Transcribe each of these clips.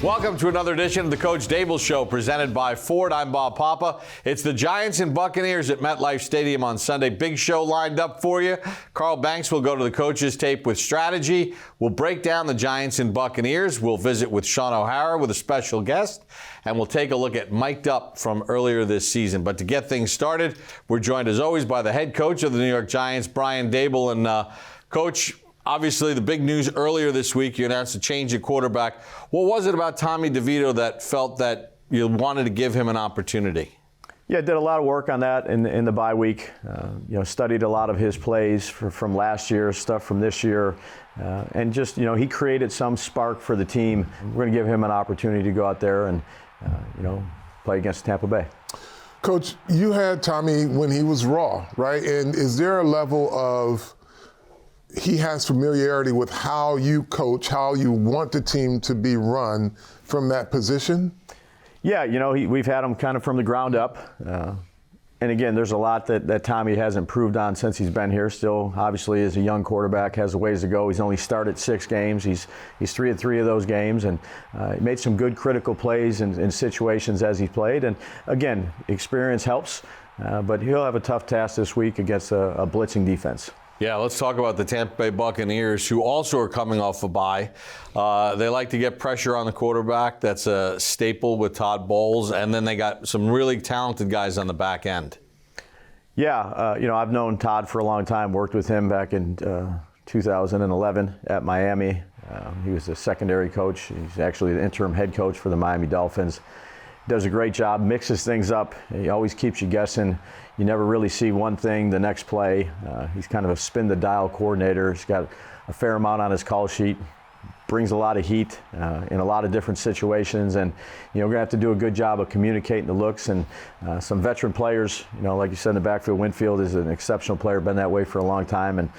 Welcome to another edition of the Coach Daboll Show, presented by Ford. I'm Bob Papa. It's the Giants and Buccaneers at MetLife Stadium on Sunday. Big show lined up for you. Carl Banks will go to the coach's tape with strategy. We'll break down the Giants and Buccaneers. We'll visit with Sean O'Hara with a special guest. And we'll take a look at Mic'd Up from earlier this season. But to get things started, we're joined as always by the head coach of the New York Giants, Brian Daboll. And Coach, obviously, the big news earlier this week, you announced a change at quarterback. What was it about Tommy DeVito that felt that you wanted to give him an opportunity? Yeah, did a lot of work on that in the bye week. Studied a lot of his plays from last year, stuff from this year, and just he created some spark for the team. We're going to give him an opportunity to go out there and play against Tampa Bay. Coach, you had Tommy when he was raw, right? And is there a level of he has familiarity with how you coach, how you want the team to be run from that position? Yeah, we've had him kind of from the ground up. And again, there's a lot that Tommy has improved on since he's been here. Still, obviously, as a young quarterback, has a ways to go. He's only started 6 games. He's 3-3 of those games, and he made some good critical plays in situations as he played. And again, experience helps, but he'll have a tough task this week against a blitzing defense. Yeah, let's talk about the Tampa Bay Buccaneers, who also are coming off a bye. They like to get pressure on the quarterback. That's a staple with Todd Bowles. And then they got some really talented guys on the back end. Yeah, I've known Todd for a long time, worked with him back in 2011 at Miami. He was a secondary coach. He's actually the interim head coach for the Miami Dolphins. Does a great job, mixes things up. He always keeps you guessing. You never really see one thing the next play. He's kind of a spin-the-dial coordinator. He's got a fair amount on his call sheet. Brings a lot of heat in a lot of different situations. And, we're going to have to do a good job of communicating the looks. And some veteran players, like you said in the backfield, Winfield is an exceptional player, been that way for a long time. And,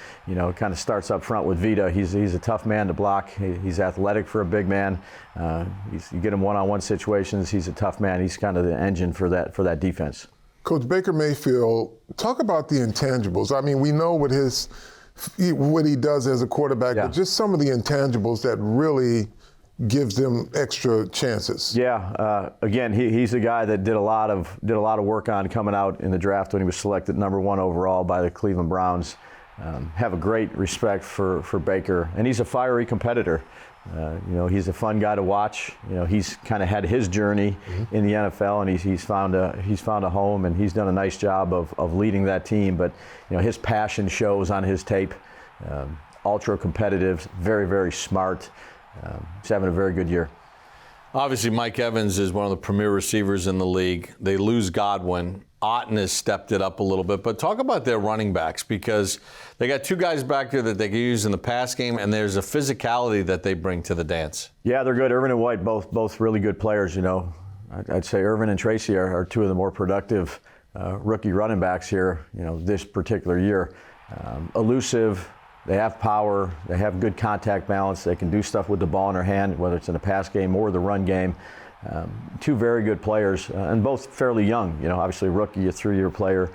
kind of starts up front with Vita. He's a tough man to block. He's athletic for a big man. You get him one-on-one situations, he's a tough man. He's kind of the engine for that defense. Coach Baker Mayfield, talk about the intangibles. I mean, we know what he does as a quarterback, but just some of the intangibles that really gives them extra chances. Yeah, again, he's a guy that did a lot of work on coming out in the draft when he was selected number 1 overall by the Cleveland Browns. Have a great respect for Baker, and he's a fiery competitor. He's a fun guy to watch. He's kind of had his journey in the NFL, and he's found a home, and he's done a nice job of leading that team. But his passion shows on his tape. Ultra competitive, very, very smart. He's having a very good year. Obviously, Mike Evans is one of the premier receivers in the league. They lose Godwin. Otten has stepped it up a little bit. But talk about their running backs, because they got 2 guys back there that they can use in the pass game, and there's a physicality that they bring to the dance. Yeah, they're good. Irvin and White, both really good players. I'd say Irvin and Tracy are 2 of the more productive rookie running backs here, this particular year. Elusive. They have power. They have good contact balance. They can do stuff with the ball in their hand, whether it's in the pass game or the run game. 2 very good players, and both fairly young. Obviously rookie, a 3-year player,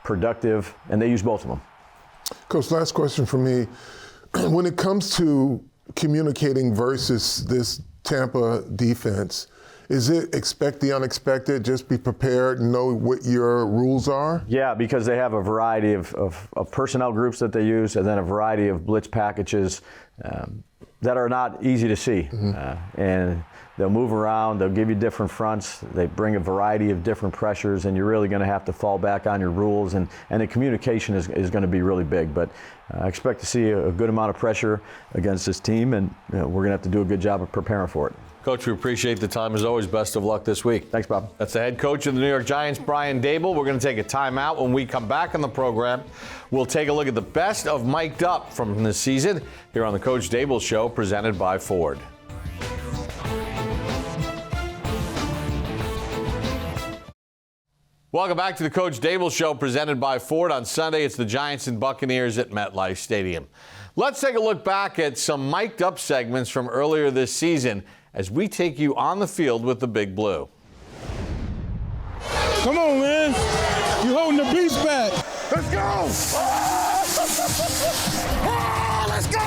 productive, and they use both of them. Coach, last question for me. When it comes to communicating versus this Tampa defense, is it expect the unexpected, just be prepared, know what your rules are? Yeah, because they have a variety of personnel groups that they use, and then a variety of blitz packages that are not easy to see. And they'll move around, they'll give you different fronts, they bring a variety of different pressures, and you're really going to have to fall back on your rules, and the communication is going to be really big. But I expect to see a good amount of pressure against this team, and we're going to have to do a good job of preparing for it. Coach, we appreciate the time as always. Best of luck this week. Thanks, Bob. That's the head coach of the New York Giants, Brian Daboll. We're going to take a timeout. When we come back on the program, we'll take a look at the best of Mic'd Up from this season here on the Coach Daboll Show, presented by Ford. Welcome back to the Coach Daboll Show, presented by Ford. On Sunday, it's the Giants and Buccaneers at MetLife Stadium. Let's take a look back at some mic'd up segments from earlier this season as we take you on the field with the Big Blue. Come on, man. You holding the beast back. Let's go! Let's go!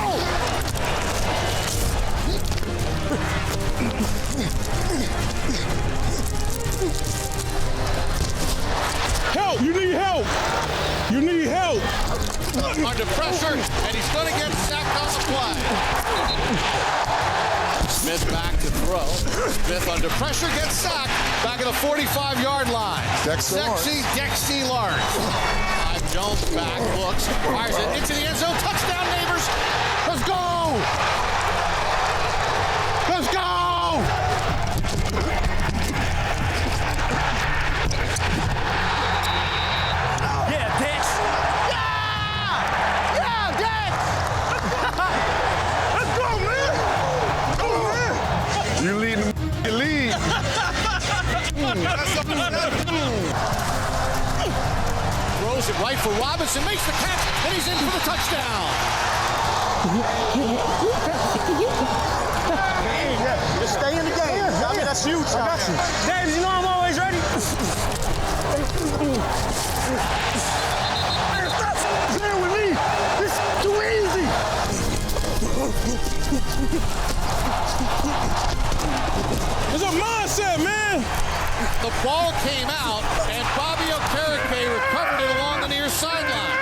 Help! You need help! You need help! Under pressure, and he's going to get sacked on the play. Smith back to throw. Smith under pressure, gets sacked. Back at the 45-yard line. Sexy Dexy Lawrence. Jones back, looks, fires it into the end zone. Touchdown, neighbors. Let's go! Let's go! Yeah, Dex. Yeah, Dex. Let's go, man! Come on, man! You lead the league. Throws it right for Robinson, makes the catch, and he's in for the touchdown. Just stay in the game. I mean, that's huge. I got you. Davis, you know I'm always ready. Stop playing with me! This is too easy! It's a mindset, man! The ball came out, and Bobby Okereke recovered it along the near sideline.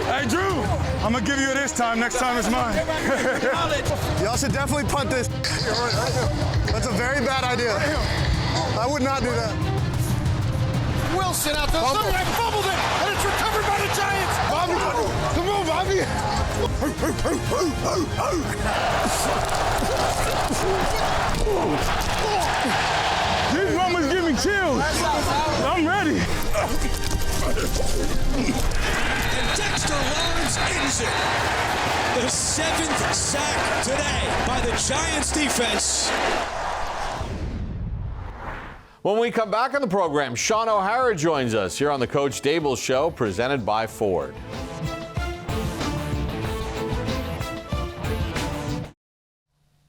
Hey, Drew, I'm gonna give you this time. Next time it's mine. Y'all should definitely punt this. That's a very bad idea. I would not do that. Wilson out there, somebody fumbled it, and it's recovered by the Giants. Bobby, come on, Bobby. These moments give me chills. I'm ready. And Dexter Lawrence ends it. The 7th sack today by the Giants defense. When we come back on the program, Sean O'Hara joins us here on the Coach Daboll Show, presented by Ford.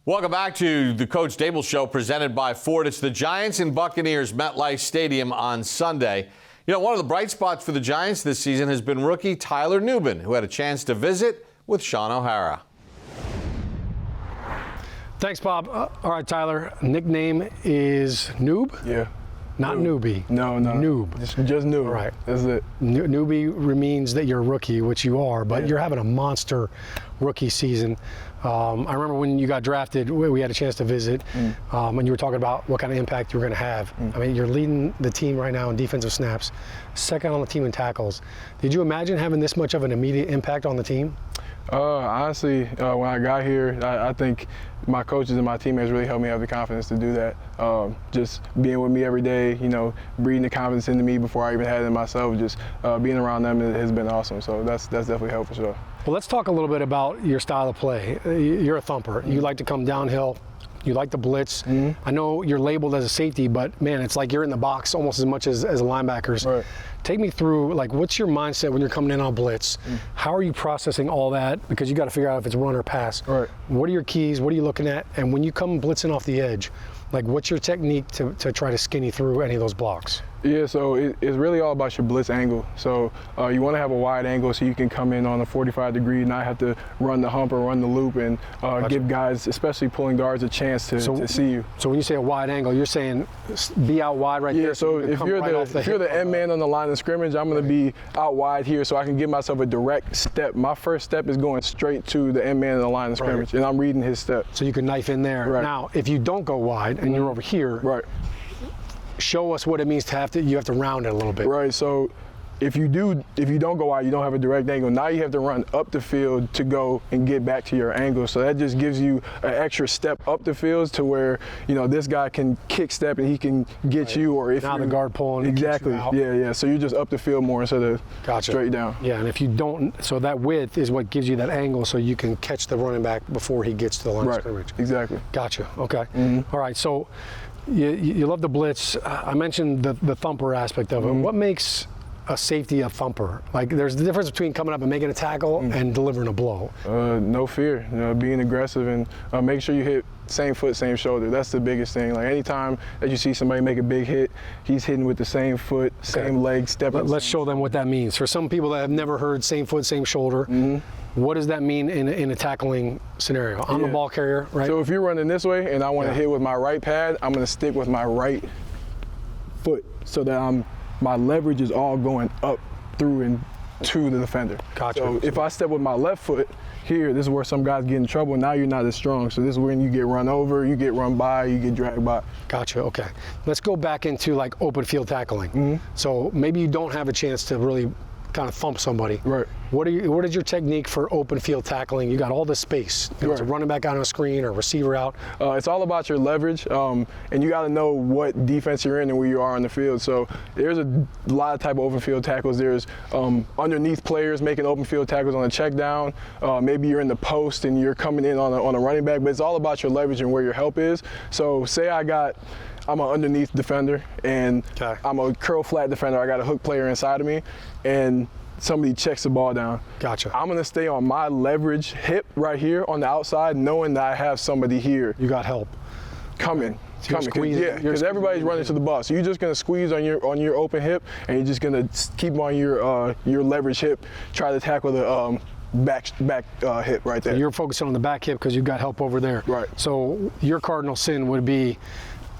Welcome back to the Coach Daboll Show, presented by Ford. It's the Giants and Buccaneers MetLife Stadium on Sunday. You know, one of the bright spots for the Giants this season has been rookie Tyler Nubin, who had a chance to visit with Sean O'Hara. Thanks, Bob. All right, Tyler. Nickname is Noob? Yeah. Not Newbie. No. Noob. Just Noob. All right. That's it. Newbie means that you're a rookie, which you are, but you're having a monster rookie season. I remember when you got drafted, we had a chance to visit, and you were talking about what kind of impact you were going to have. I mean, you're leading the team right now in defensive snaps, second on the team in tackles. Did you imagine having this much of an immediate impact on the team? Honestly, when I got here, I think my coaches and my teammates really helped me have the confidence to do that. Just being with me every day, you know, breathing the confidence into me before I even had it in myself, just being around them has been awesome. So that's definitely helped for sure. Well, let's talk a little bit about your style of play. You're a thumper. You like to come downhill. You like to blitz. I know you're labeled as a safety, but man, it's like you're in the box almost as much as the linebackers. Right. Take me through, like, what's your mindset when you're coming in on blitz? How are you processing all that? Because you got to figure out if it's run or pass. Right. What are your keys? What are you looking at? And when you come blitzing off the edge, like, what's your technique to try to skinny through any of those blocks? Yeah, so it's really all about your blitz angle. So you want to have a wide angle so you can come in on a 45 degree, not have to run the hump or run the loop, and give guys, especially pulling guards, a chance to see you. So when you say a wide angle, you're saying be out wide right there? Yeah, so if you're the end man on the line of scrimmage, I'm going to be out wide here so I can give myself a direct step. My first step is going straight to the end man on the line of scrimmage, and I'm reading his step. So you can knife in there. Right. Now, if you don't go wide and you're over here, right. Show us what it means you have to round it a little bit. Right, so if you don't go wide, you don't have a direct angle. Now you have to run up the field to go and get back to your angle. So that just gives you an extra step up the field to where, you know, this guy can kick step and he can get you, or if now the guard pulling. Exactly. Yeah. So you're just up the field more instead of straight down. Yeah, and if you don't, so that width is what gives you that angle, so you can catch the running back before he gets to the line of scrimmage. Exactly. Gotcha. Okay. All right. So you love the blitz. I mentioned the thumper aspect of it. What makes a safety a thumper? Like, there's the difference between coming up and making a tackle and delivering a blow. No fear, being aggressive, and make sure you hit same foot, same shoulder. That's the biggest thing. Like, anytime that you see somebody make a big hit, he's hitting with the same foot, same leg, stepping. Let's show them what that means. For some people that have never heard same foot, same shoulder, what does that mean in a tackling scenario? I'm a ball carrier, right? So if you're running this way and I want to hit with my right pad, I'm going to stick with my right foot so that my leverage is all going up through and to the defender. Gotcha. So if I step with my left foot here, this is where some guys get in trouble. Now you're not as strong. So this is when you get run over, you get run by, you get dragged by. Gotcha. Okay. Let's go back into like open field tackling. So maybe you don't have a chance to really kind of thump somebody. Right. What is your technique for open field tackling? You got all this space. It's a running back out on a screen or a receiver out. It's all about your leverage, and you got to know what defense you're in and where you are on the field. So there's a lot of type of open field tackles. There's underneath players making open field tackles on a check down. Maybe you're in the post and you're coming in on a running back, but it's all about your leverage and where your help is. So say I'm an underneath defender and I'm a curl flat defender. I got a hook player inside of me, and somebody checks the ball down. Gotcha. I'm gonna stay on my leverage hip right here on the outside, knowing that I have somebody here. You got help. Coming. Squeezing. Because everybody's running to the ball. So you're just gonna squeeze on your open hip, and you're just gonna keep on your leverage hip, try to tackle the back hip right there. So you're focusing on the back hip because you've got help over there. Right. So your cardinal sin would be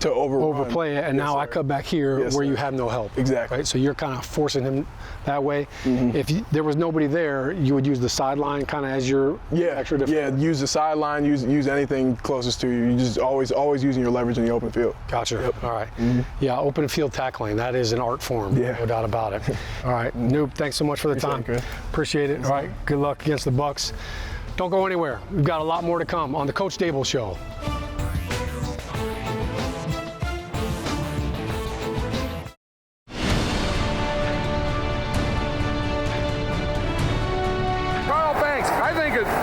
to overplay it, and now I cut back here where you have no help. Exactly. Right. So you're kind of forcing him that way. If there was nobody there, you would use the sideline kind of as your extra defender. Yeah, use the sideline, use anything closest to you. You just always using your leverage in the open field. Gotcha. Yep. All right. Yeah, open field tackling, that is an art form. Yeah. No doubt about it. All right, Noob, thanks so much for the time. Appreciate it. All right, good luck against the Bucs. Don't go anywhere. We've got a lot more to come on the Coach Daboll Show.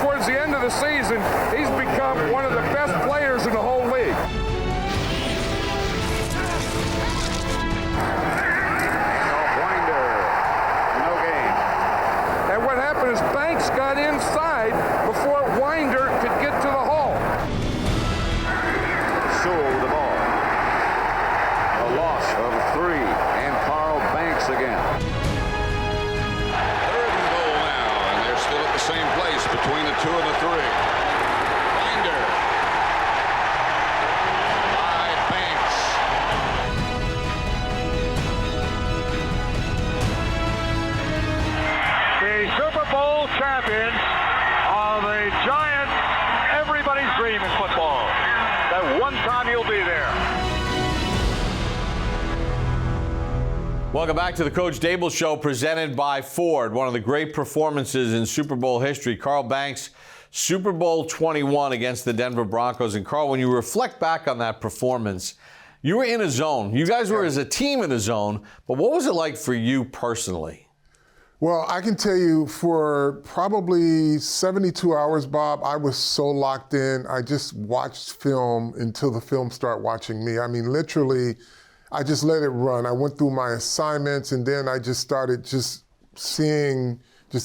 Towards the end of the season, he's become one of the best players in the whole league. Winder, no gain. And what happened is Banks got inside before Winder could get to the hole. Sewell the ball. A loss of 3, and Carl Banks again. Same place between the 2 and the 3. Winder by Banks. The Super Bowl champions are the Giants. Everybody's dream in football. That one time you'll be there. Welcome back to the Coach Daboll Show, presented by Ford. One of the great performances in Super Bowl history. Carl Banks, Super Bowl 21 against the Denver Broncos. And Carl, when you reflect back on that performance, you were in a zone. You guys were as a team in a zone, but what was it like for you personally? Well, I can tell you for probably 72 hours, Bob, I was so locked in. I just watched film until the film started watching me. I mean, literally, I just let it run. I went through my assignments, and then I just started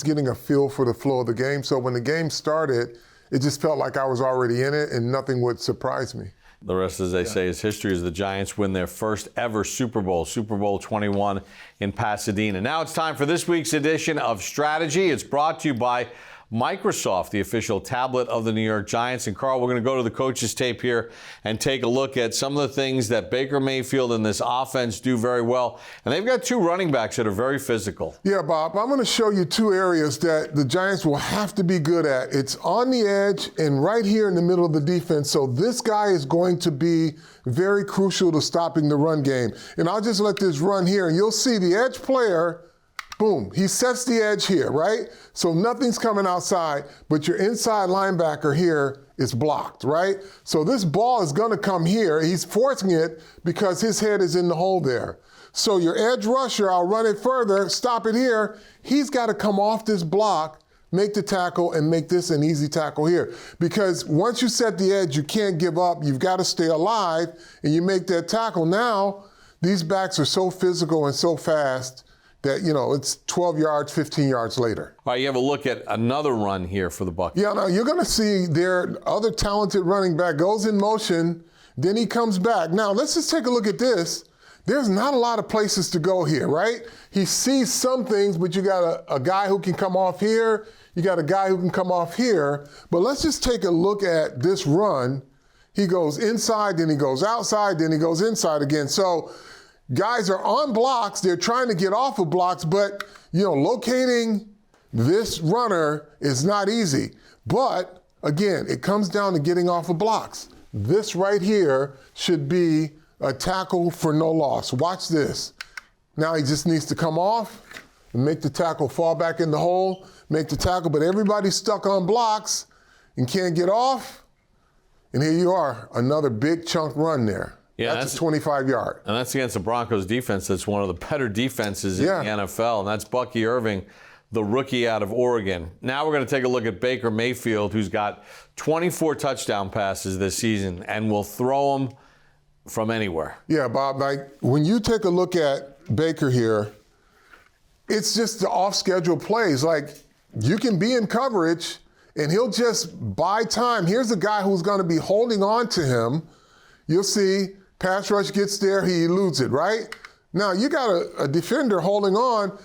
getting a feel for the flow of the game. So when the game started, it just felt like I was already in it, and nothing would surprise me. The rest, as they say, is history as the Giants win their first ever Super Bowl, Super Bowl 21 in Pasadena. Now it's time for this week's edition of Strategy. It's brought to you by Microsoft, the official tablet of the New York Giants. And Carl, we're going to go to the coach's tape here and take a look at some of the things that Baker Mayfield and this offense do very well. And they've got 2 running backs that are very physical. Yeah, Bob, I'm going to show you 2 areas that the Giants will have to be good at. It's on the edge and right here in the middle of the defense. So this guy is going to be very crucial to stopping the run game. And I'll just let this run here, and you'll see the edge player. Boom, he sets the edge here, right? So nothing's coming outside, but your inside linebacker here is blocked, right? So this ball is gonna come here. He's forcing it because his head is in the hole there. So your edge rusher, I'll run it further, stop it here. He's gotta come off this block, make the tackle, and make this an easy tackle here. Because once you set the edge, you can't give up. You've gotta stay alive, and you make that tackle. Now, these backs are so physical and so fast that, you know, it's 12 yards, 15 yards later. All right, you have a look at another run here for the Bucs. Yeah, now you're going to see their other talented running back goes in motion, then he comes back. Now, let's just take a look at this. There's not a lot of places to go here, right? He sees some things, but you got a guy who can come off here. You got a guy who can come off here. But let's just take a look at this run. He goes inside, then he goes outside, then he goes inside again. So guys are on blocks. They're trying to get off of blocks, but, locating this runner is not easy. But, again, it comes down to getting off of blocks. This right here should be a tackle for no loss. Watch this. Now he just needs to come off and make the tackle, fall back in the hole, make the tackle, but everybody's stuck on blocks and can't get off. And here you are, another big chunk run there. Yeah, that's a 25-yard. And that's against the Broncos defense. That's one of the better defenses in the NFL, and that's Bucky Irving, the rookie out of Oregon. Now we're going to take a look at Baker Mayfield, who's got 24 touchdown passes this season and will throw them from anywhere. Yeah, Bob, when you take a look at Baker here, it's just the off-schedule plays. You can be in coverage, and he'll just buy time. Here's a guy who's going to be holding on to him. You'll see, pass rush gets there, he eludes it, right? Now, you got a defender holding on.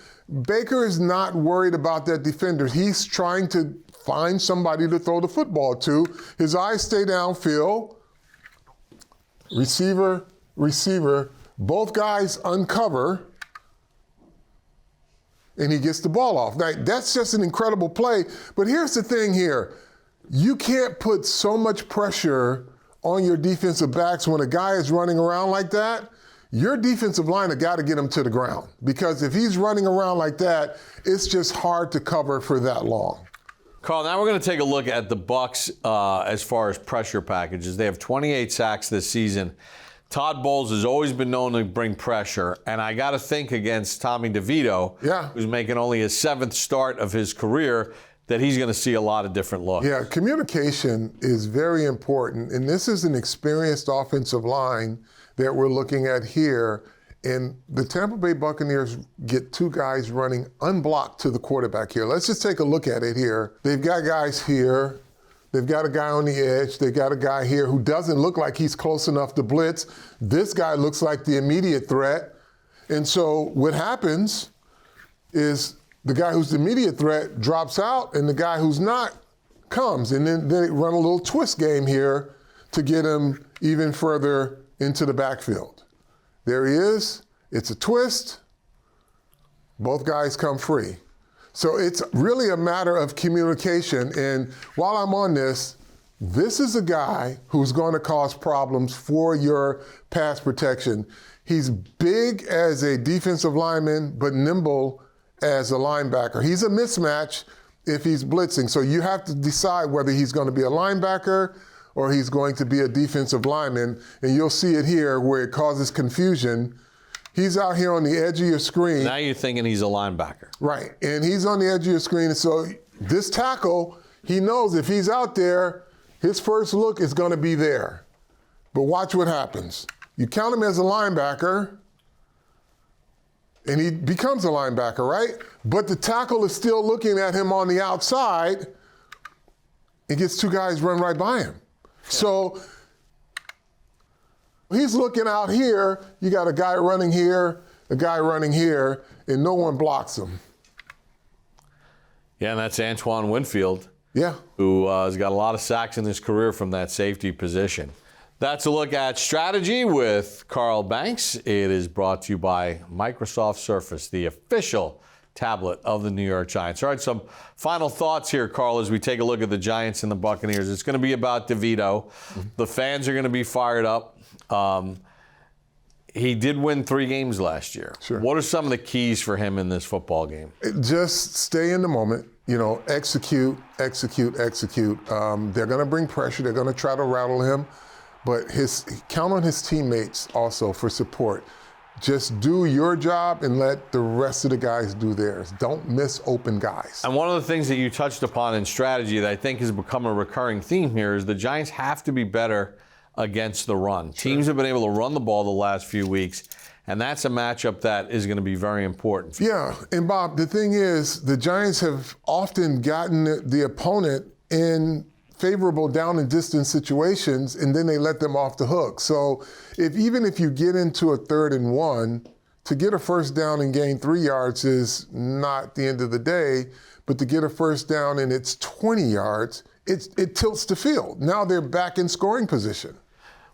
Baker is not worried about that defender. He's trying to find somebody to throw the football to. His eyes stay downfield. Receiver, both guys uncover, and he gets the ball off. Now, that's just an incredible play, but here's the thing here. You can't put so much pressure on your defensive backs when a guy is running around like that. Your defensive line has got to get him to the ground, because if he's running around like that, it's just hard to cover for that long. Carl, now we're going to take a look at the Bucs as far as pressure packages. They have 28 sacks this season. Todd Bowles has always been known to bring pressure, and I got to think against Tommy DeVito, who's making only his 7th start of his career, that he's going to see a lot of different looks. Yeah, communication is very important, and this is an experienced offensive line that we're looking at here. And the Tampa Bay Buccaneers get 2 guys running unblocked to the quarterback here. Let's just take a look at it here. They've got guys here. They've got a guy on the edge. They've got a guy here who doesn't look like he's close enough to blitz. This guy looks like the immediate threat. And so what happens is the guy who's the immediate threat drops out, and the guy who's not comes. And then they run a little twist game here to get him even further into the backfield. There he is. It's a twist. Both guys come free. So it's really a matter of communication. And while I'm on this is a guy who's going to cause problems for your pass protection. He's big as a defensive lineman, but nimble as a linebacker. He's a mismatch if he's blitzing. So you have to decide whether he's going to be a linebacker or he's going to be a defensive lineman, and you'll see it here where it causes confusion. He's out here on the edge of your screen. Now you're thinking he's a linebacker. Right, and he's on the edge of your screen, so this tackle, he knows if he's out there, his first look is going to be there. But watch what happens. You count him as a linebacker, and he becomes a linebacker, right? But the tackle is still looking at him on the outside, and gets 2 guys run right by him. So he's looking out here, you got a guy running here, a guy running here, and no one blocks him. Yeah, and that's Antoine Winfield, who has got a lot of sacks in his career from that safety position. That's a look at strategy with Carl Banks. It is brought to you by Microsoft Surface, the official tablet of the New York Giants. All right, some final thoughts here, Carl, as we take a look at the Giants and the Buccaneers. It's going to be about DeVito. The fans are going to be fired up. He did win 3 games last year. Sure. What are some of the keys for him in this football game? Just stay in the moment. Execute. They're going to bring pressure. They're going to try to rattle him. But count on his teammates also for support. Just do your job and let the rest of the guys do theirs. Don't miss open guys. And one of the things that you touched upon in strategy that I think has become a recurring theme here is the Giants have to be better against the run. Sure. Teams have been able to run the ball the last few weeks, and that's a matchup that is going to be very important. Yeah, and Bob, the thing is, the Giants have often gotten the opponent in favorable down and distance situations, and then they let them off the hook. So even if you get into a 3rd and 1, to get a first down and gain 3 yards is not the end of the day, but to get a first down and it's 20 yards, it tilts the field. Now they're back in scoring position.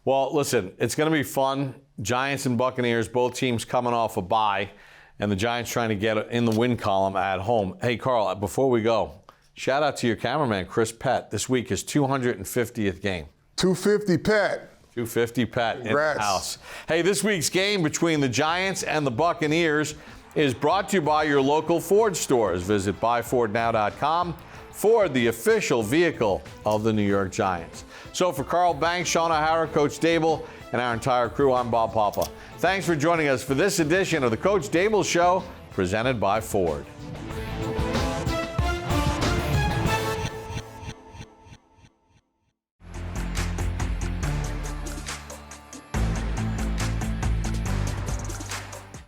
Well, listen, it's going to be fun. Giants and Buccaneers, both teams coming off a bye, and the Giants trying to get in the win column at home. Hey, Carl, before we go, shout out to your cameraman, Chris Pett. This week is 250th game. 250, Pat. 250 Pat Congrats. In the house. Hey, this week's game between the Giants and the Buccaneers is brought to you by your local Ford stores. Visit buyfordnow.com. Ford, the official vehicle of the New York Giants. So for Carl Banks, Sean O'Hara, Coach Daboll, and our entire crew, I'm Bob Papa. Thanks for joining us for this edition of the Coach Daboll Show, presented by Ford.